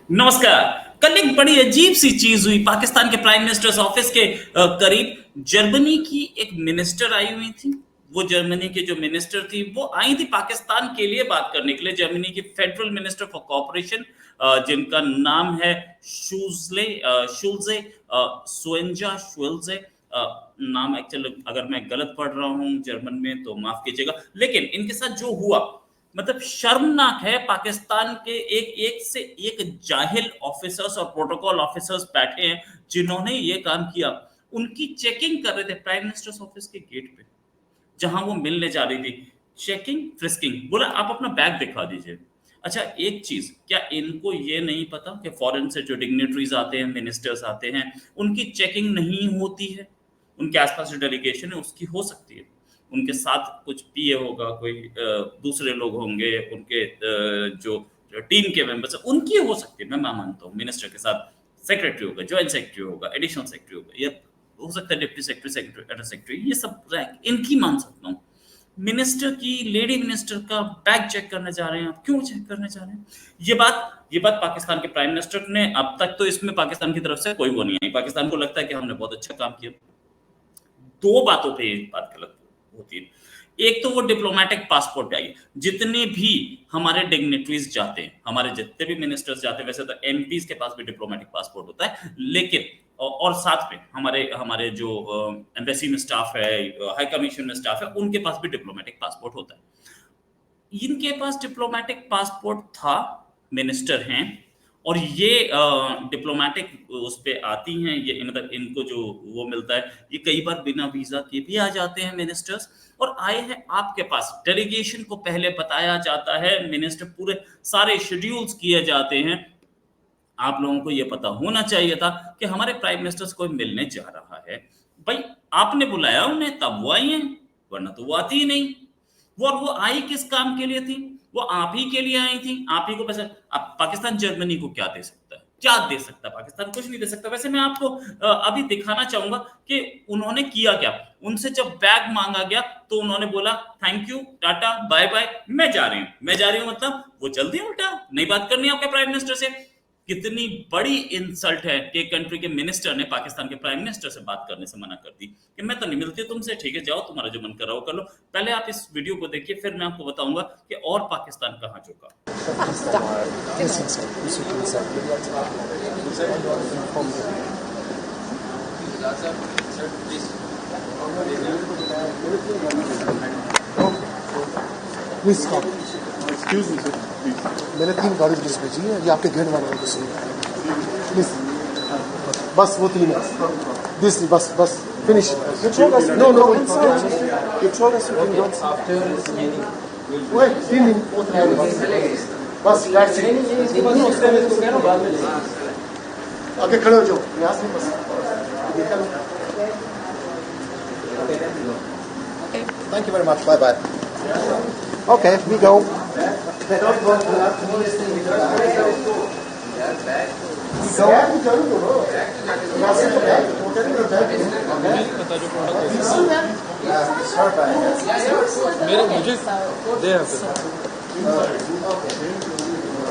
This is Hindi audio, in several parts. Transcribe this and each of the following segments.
नमस्कार। कल एक बड़ी अजीब सी चीज हुई पाकिस्तान के प्राइम मिनिस्टर्स ऑफिस के करीब। जर्मनी की एक मिनिस्टर आई हुई थी। वो जर्मनी के जो मिनिस्टर थी वो आई थी पाकिस्तान के लिए बात करने के लिए। जर्मनी की फेडरल मिनिस्टर फॉर कॉपरेशन, जिनका नाम है शूजले शुल्जे सुएंजा शुल्जे। नाम एक्चुअली अगर मैं गलत पढ़ रहा हूँ जर्मन में तो माफ कीजिएगा, लेकिन इनके साथ जो हुआ मतलब शर्मनाक है। पाकिस्तान के एक एक से एक जाहिल ऑफिसर्स और प्रोटोकॉल ऑफिसर्स बैठे हैं जिन्होंने ये काम किया। उनकी चेकिंग कर रहे थे प्राइम मिनिस्टर्स ऑफिस के गेट पे, जहां वो मिलने जा रही थी। चेकिंग फ्रिस्किंग बोला, आप अपना बैग दिखा दीजिए। अच्छा, एक चीज, क्या इनको ये नहीं पता कि फॉरेन से जो डिग्नेटरीज आते हैं, मिनिस्टर्स आते हैं, उनकी चेकिंग नहीं होती है? उनके आसपास जो डेलीगेशन है उसकी हो सकती है, उनके साथ कुछ पीए होगा, कोई दूसरे लोग होंगे, उनके जो टीम के मेंबर्स हैं उनकी हो सकती है। मैं मानता हूँ मिनिस्टर के साथ सेक्रेटरी होगा, ज्वाइंट सेक्रेटरी होगा, एडिशनल सेक्रेटरी होगा, या हो सकता है डिप्टी सेक्रेटरी, सेक्रेटरी, सेक्रेटरी, ये सब रैंक इनकी मान सकता हूँ। मिनिस्टर की, लेडी मिनिस्टर का बैग चेक करने जा रहे हैं आप, क्यों चेक करने जा रहे हैं? ये बात पाकिस्तान के प्राइम मिनिस्टर ने, अब तक तो इसमें पाकिस्तान की तरफ से कोई वो नहीं आई। पाकिस्तान को लगता है कि हमने बहुत अच्छा काम किया। दो बातों पे ये बात गलत होती है। एक तो वो डिप्लोमेटिक पासपोर्ट पे आई। जितने भी हमारे डिग्नेटरीज जाते हैं, हमारे जितने भी मिनिस्टर्स जाते हैं, वैसे तो एमपीज के पास भी डिप्लोमेटिक पासपोर्ट होता है, लेकिन और साथ में हमारे हमारे जो एम्बेसी में स्टाफ है, हाई कमीशन में स्टाफ है, उनके पास भी डिप्लोमेटिक पासपोर्ट होता है। इनके पास डिप्लोमेटिक पासपोर्ट था, मिनिस्टर हैं, और ये डिप्लोमेटिक उस पे आती हैं, ये मतलब इनको जो वो मिलता है, ये कई बार बिना वीजा के भी आ जाते हैं मिनिस्टर्स, और आए हैं आपके पास। डेलीगेशन को पहले बताया जाता है, मिनिस्टर पूरे सारे शेड्यूल्स किए जाते हैं। आप लोगों को ये पता होना चाहिए था कि हमारे प्राइम मिनिस्टर से कोई मिलने जा रहा है। भाई, आपने बुलाया उन्हें तब वो आई हैं, वरना तो वो आती ही नहीं। वो आई किस काम के लिए थी? वो आप ही के लिए आई थी, आप ही को पैसा। अब पाकिस्तान जर्मनी को क्या दे सकता है? क्या दे सकता है पाकिस्तान? कुछ नहीं दे सकता। वैसे मैं आपको अभी दिखाना चाहूंगा कि उन्होंने किया क्या। उनसे जब बैग मांगा गया तो उन्होंने बोला thank you, tata, bye bye, मैं जा रही हूँ। मैं जा रही हूँ मतलब वो चल दी उल्टा, नहीं बात करनी आपके प्राइम मिनिस्टर से। कितनी बड़ी इंसल्ट है कि कंट्री के मिनिस्टर ने पाकिस्तान के प्राइम मिनिस्टर से बात करने से मना कर दी कि मैं तो नहीं मिलती तुमसे, ठीक है जाओ, तुम्हारा जो मन कर रहा हो कर लो। पहले आप इस वीडियो को देखिए, फिर मैं आपको बताऊंगा कि और पाकिस्तान कहां झुका। Please stop. Excuse me sir, मैंने 3 गाड़ी पुलिस भेजी है, ये आपके गेट वाले को सही। प्लीज बस वो 3 है, दिस बस बस finish. No no you told us you can go after wait 3 बस that's it। आगे खड़े हो जाओ, यहाँ से बस Thank you very much. Bye bye. Okay, we go.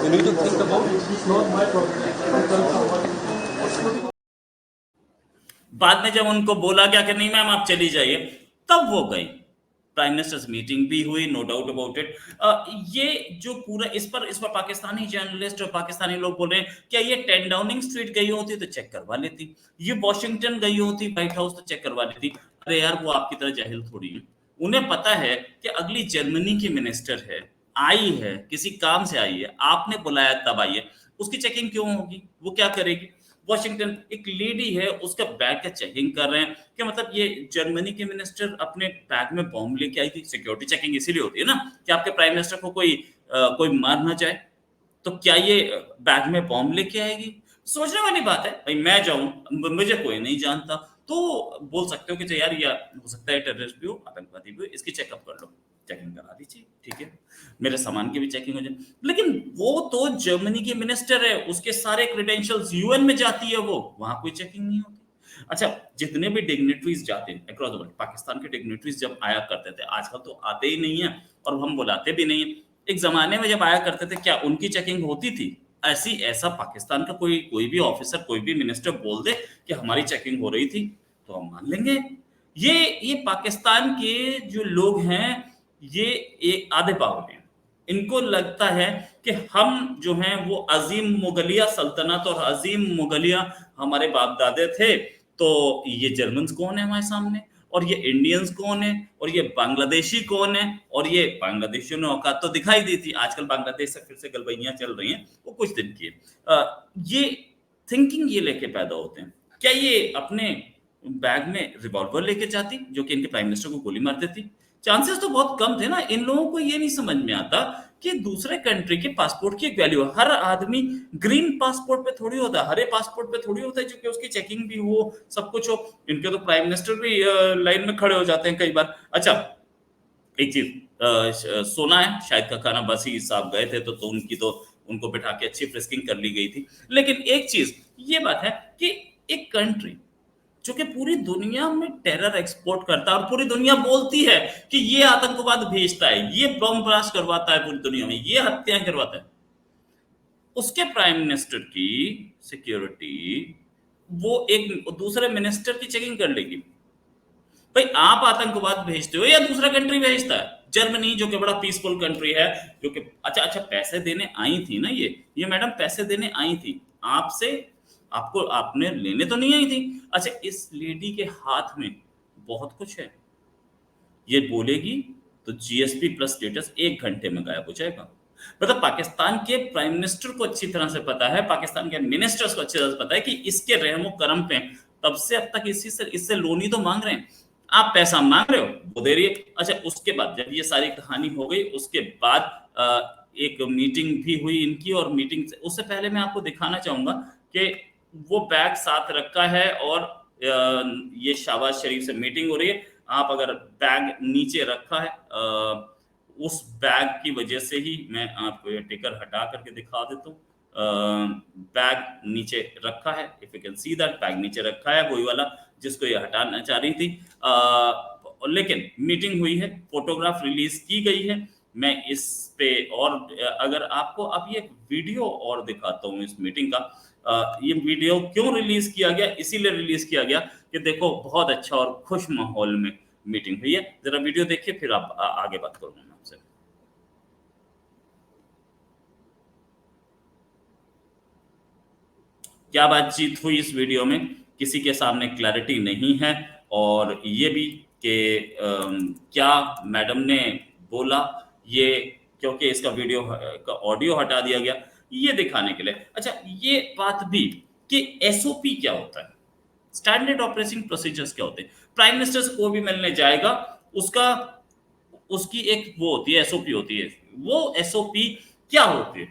You need to think about it. It's not my problem. बाद में जब उनको बोला गया कि नहीं मैम आप चली जाइए, तब वो गई। प्राइम मिनिस्टर्स मीटिंग भी हुई, नो डाउट अबाउट इट। ये जो पूरा इस पर पाकिस्तानी जर्नलिस्ट और पाकिस्तानी लोग बोल रहे हैं क्या ये 10 डाउनिंग स्ट्रीट गई होती तो चेक करवा लेती, ये वॉशिंगटन गई होती व्हाइट हाउस तो चेक करवा लेती। अरे यार, वो आपकी तरह जाहिल थोड़ी है। उन्हें पता है कि अगली जर्मनी की मिनिस्टर है, आई है, किसी काम से आई है, आपने बुलाया तब आई है, उसकी चेकिंग क्यों होगी? वो क्या करेगी? वॉशिंगटन एक लेडी है, उसका बैग का चेकिंग कर रहे हैं कि मतलब ये जर्मनी के मिनिस्टर अपने बैग में बॉम्ब लेके आई थी। सिक्योरिटी चेकिंग इसीलिए होती है ना कि आपके प्राइम मिनिस्टर को कोई मार ना जाए। तो क्या ये बैग में बॉम्ब लेके आएगी? सोचने वाली बात है। भाई मैं जाऊं, मुझे कोई नहीं जानता, तो बोल सकते हो कि यार ये हो सकता है टेररिस्ट भी हो, आतंकवादी भी हो, इसकी चेकअप कर लो, चेकिंग करा दीजिए, ठीक है, मेरे सामान की भी चेकिंग हो जाए। लेकिन वो तो जर्मनी की मिनिस्टर है, उसके सारे क्रेडेंशियल्स यूएन में जाती है, वो वहां कोई चेकिंग नहीं होती। अच्छा, जितने भी डिग्नेटरीज जाते हैं अक्रॉस द वर्ल्ड, पाकिस्तान के डिग्नेटरीज जब आया करते थे, आजकल तो आते ही नहीं है और हम बुलाते भी नहीं है। एक जमाने में जब आया करते थे, क्या उनकी चेकिंग होती थी? ऐसा पाकिस्तान का कोई भी ऑफिसर, कोई भी मिनिस्टर बोल दे कि हमारी चेकिंग हो रही थी, तो हम मान लेंगे। ये पाकिस्तान के जो लोग हैं, ये एक आधे पागल हैं। इनको लगता है कि हम जो हैं वो अजीम मुगलिया सल्तनत और अजीम मुगलिया हमारे बाप दादे थे, तो ये जर्मन्स कौन है हमारे सामने, और ये इंडियंस कौन है, और ये बांग्लादेशी कौन है। और ये बांग्लादेशियों ने औकात तो दिखाई दी थी, आजकल बांग्लादेश से फिर से गलबैयां चल रही हैं, वो कुछ दिन की है। ये थिंकिंग ये लेके पैदा होते हैं। क्या ये अपने बैग में रिवॉल्वर लेके जाती जो कि इनके प्राइम मिनिस्टर को गोली मार देती? चांसेस तो बहुत कम थे ना। इन लोगों को ये नहीं समझ में आता कि दूसरे कंट्री के पासपोर्ट की एक वैल्यू है। हर आदमी ग्रीन पासपोर्ट पे थोड़ी होता है, हरे पासपोर्ट पे थोड़ी होता है, जो कि उसकी चेकिंग भी हो, सब कुछ हो। इनके तो प्राइम मिनिस्टर भी लाइन में खड़े हो जाते हैं कई बार। अच्छा, एक चीज सोना है शायद का खाना बसी साहब गए थे, तो उनको बिठा के अच्छी फ्रिस्किंग कर ली गई थी। लेकिन एक चीज ये बात है कि एक कंट्री जो कि पूरी दुनिया में टेरर एक्सपोर्ट करता है और पूरी दुनिया बोलती है कि ये आतंकवाद भेजता है, ये बम ब्लास्ट करवाता है पूरी दुनिया में, ये हत्याएं करवाता है, उसके प्राइम मिनिस्टर की सिक्योरिटी वो एक दूसरे मिनिस्टर की चेकिंग कर लेगी। भाई, आप आतंकवाद भेजते हो या दूसरा कंट्री भेजता है? जर्मनी जो कि बड़ा पीसफुल कंट्री है, जो कि अच्छा पैसे देने आई थी ना, ये मैडम पैसे देने आई थी आपसे, आपको आपने लेने तो नहीं आई थी। अच्छा, इस लेडी के हाथ में बहुत कुछ है, ये बोलेगी तो जीएसपी प्लस स्टेटस 1 घंटे में गायब हो जाएगा। मतलब पाकिस्तान के प्राइम मिनिस्टर को अच्छी तरह से पता है, पाकिस्तान के मिनिस्टर्स को अच्छी तरह से पता है कि इसके रहमो करम पे तब से अब तक इससे लोन ही तो मांग रहे हैं। आप पैसा मांग रहे हो, वो दे रही है। अच्छा, उसके बाद जब ये सारी कहानी हो गई, उसके बाद एक मीटिंग भी हुई इनकी, और मीटिंग से उससे पहले मैं आपको दिखाना चाहूंगा कि वो बैग साथ रखा है और ये शहबाज शरीफ से मीटिंग हो रही है। आप अगर बैग नीचे रखा है, उस बैग की वजह से ही मैं आपको ये टिकर हटा करके दिखा देता हूँ। बैग नीचे रखा है, if you can see that, bag नीचे रखा है, वही वाला जिसको ये हटाना चाह रही थी। लेकिन मीटिंग हुई है, फोटोग्राफ रिलीज की गई है। मैं इस पे और अगर आपको अब ये वीडियो और दिखाता हूँ इस मीटिंग का। ये वीडियो क्यों रिलीज किया गया? इसीलिए रिलीज किया गया कि देखो बहुत अच्छा और खुश माहौल में मीटिंग हुई है। जरा वीडियो देखिए, फिर आप आगे बात करूंगा मैं आपसे। क्या बातचीत हुई इस वीडियो में, किसी के सामने क्लैरिटी नहीं है। और ये भी कि क्या मैडम ने बोला, ये क्योंकि इसका वीडियो का ऑडियो हटा दिया गया, ये दिखाने के लिए। अच्छा, ये बात भी कि एसओपी क्या होता है, स्टैंडर्ड ऑपरेटिंग प्रोसीजर्स क्या होते हैं। प्राइम मिनिस्टर से कोई भी मिलने जाएगा, उसकी एक वो होती है, एसओपी होती है। वो एसओपी क्या होती है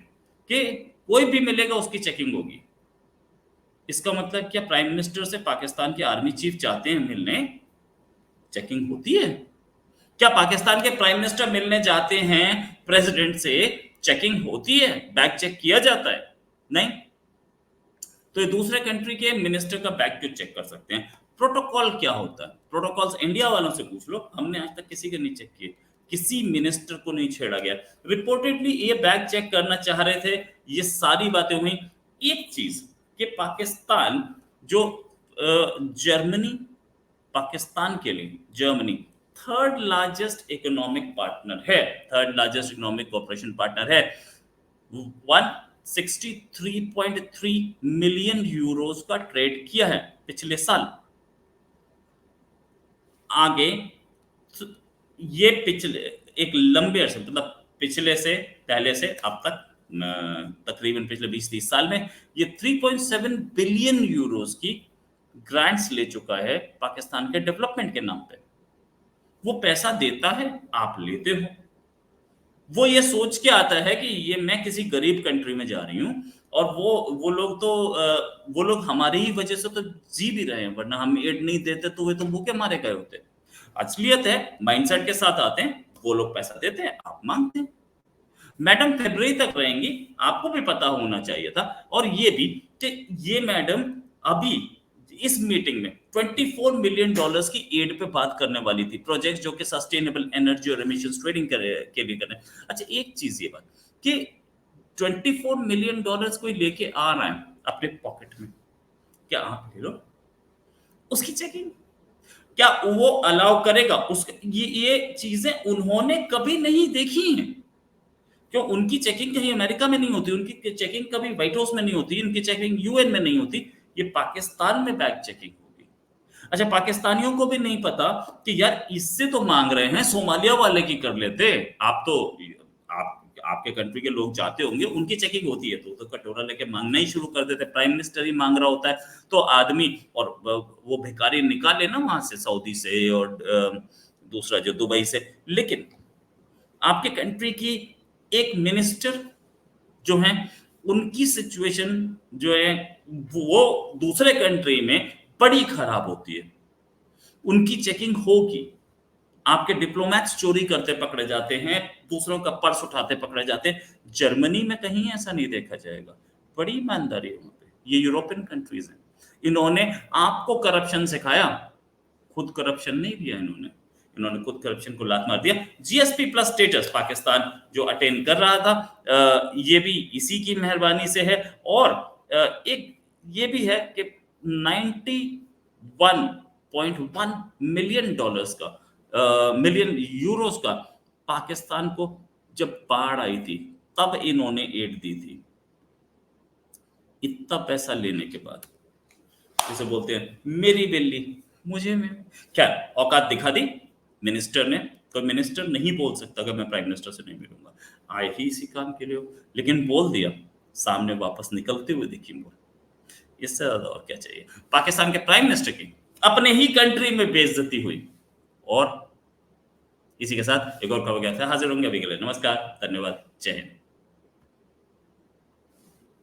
कि कोई भी मिलेगा उसकी चेकिंग होगी। इसका मतलब क्या प्राइम मिनिस्टर से पाकिस्तान के आर्मी चीफ चाहते हैं मिलने, चेकिंग होती है? क्या पाकिस्तान के प्राइम मिनिस्टर मिलने जाते हैं प्रेसिडेंट से, चेकिंग होती है, बैग चेक किया जाता है? नहीं। तो ये दूसरे कंट्री के मिनिस्टर का बैग क्यों चेक कर सकते हैं? प्रोटोकॉल क्या होता है? प्रोटोकॉल्स इंडिया वालों से पूछ लो, हमने आज तक किसी के नहीं चेक किए, किसी मिनिस्टर को नहीं छेड़ा गया। रिपोर्टेडली ये बैग चेक करना चाह रहे थे, ये सारी बातें हुई। एक चीज कि पाकिस्तान जो जर्मनी, पाकिस्तान के लिए Germany third largest economic partner है, third largest economic cooperation partner है। 163.3 मिलियन यूरोस का ट्रेड किया है पिछले साल। आगे ये पिछले एक लंबे अरसे, मतलब पिछले से पहले से अब तक तकरीबन पिछले 20-30 साल में ये 3.7 बिलियन यूरोस की ग्रांट्स ले चुका है पाकिस्तान के डेवलपमेंट के नाम पे। वो पैसा देता है, आप लेते हो। वो ये सोच के आता है कि ये मैं किसी गरीब कंट्री में जा रही हूँ, और वो लोग हमारी ही वजह से तो जी भी रहे हैं, वरना हम एड नहीं देते तो वे तो भूखे मारे गए होते। असलियत है, माइंडसेट के साथ आते हैं, वो लोग पैसा देते हैं, आप मांगते हैं। मैडम फरवरी तक रहेंगी, आपको भी पता होना चाहिए था। और ये भी कि ये मैडम अभी इस मीटिंग में $24 मिलियन की एड पे बात करने वाली थी, प्रोजेक्ट जो कि सस्टेनेबल एनर्जी और एमिशंस ट्रेडिंग के लिए कर रहे हैं। अच्छा, एक चीज ये बात कि $24 मिलियन कोई लेके आ रहा है अपने पॉकेट में, क्या आप ले लो उसकी चेकिंग? क्या वो अलाउ करेगा? ये चीजें उन्होंने कभी नहीं देखी हैं। क्यों? उनकी चेकिंग कहीं अमेरिका में नहीं होती, उनकी चेकिंग कभी व्हाइट हाउस में नहीं होती, उनकी चेकिंग यूएन में नहीं होती, ये पाकिस्तान में बैग चेकिंग होगी। अच्छा, पाकिस्तानियों को भी नहीं पता कि यार इससे तो मांग रहे हैं, सोमालिया वाले की कर लेते। आप तो आप आपके कंट्री के लोग जाते होंगे, उनकी चेकिंग होती है तो कटोरा लेके मांगना ही शुरू कर देते। प्राइम मिनिस्टर ही मांग रहा होता है तो आदमी, और वो भिखारी निकाले ना वहां से, सऊदी से और दूसरा जो दुबई से। लेकिन आपके कंट्री की एक मिनिस्टर जो है, उनकी सिचुएशन जो है वो दूसरे कंट्री में बड़ी खराब होती है। उनकी चेकिंग होगी, आपके डिप्लोमैट्स चोरी करते पकड़े जाते हैं, दूसरों का पर्स उठाते पकड़े जाते हैं। जर्मनी में कहीं ऐसा नहीं देखा जाएगा। बड़ी ईमानदारी है वहां पे। ये यूरोपियन कंट्रीज हैं, इन्होंने आपको करप्शन सिखाया, खुद करप्शन नहीं दिया इन्होंने खुद करप्शन को लात मार दिया। जीएसपी प्लस स्टेटस पाकिस्तान जो अटेन कर रहा था, ये भी इसी की मेहरबानी से है। और एक ये भी है कि 91.1 मिलियन डॉलर्स का, मिलियन यूरोस का पाकिस्तान को जब बाढ़ आई थी तब इन्होंने एड दी थी। इतना पैसा लेने के बाद जिसे बोलते हैं मेरी बिल्ली मुझे में, क्या औकात दिखा दी मिनिस्टर ने? कोई मिनिस्टर नहीं बोल सकता कि मैं प्राइम मिनिस्टर से नहीं मिलूंगा, आए ही इसी काम के लिए हो, लेकिन बोल दिया, सामने वापस निकलते हुए देखी मोर। इससे ज्यादा और क्या चाहिए? पाकिस्तान के प्राइम मिनिस्टर की अपने ही कंट्री में बेइज्जती हुई। और इसी के साथ एक और खबर के साथ हाजिर होंगे। अभी के लिए नमस्कार, धन्यवाद, जय हिंद।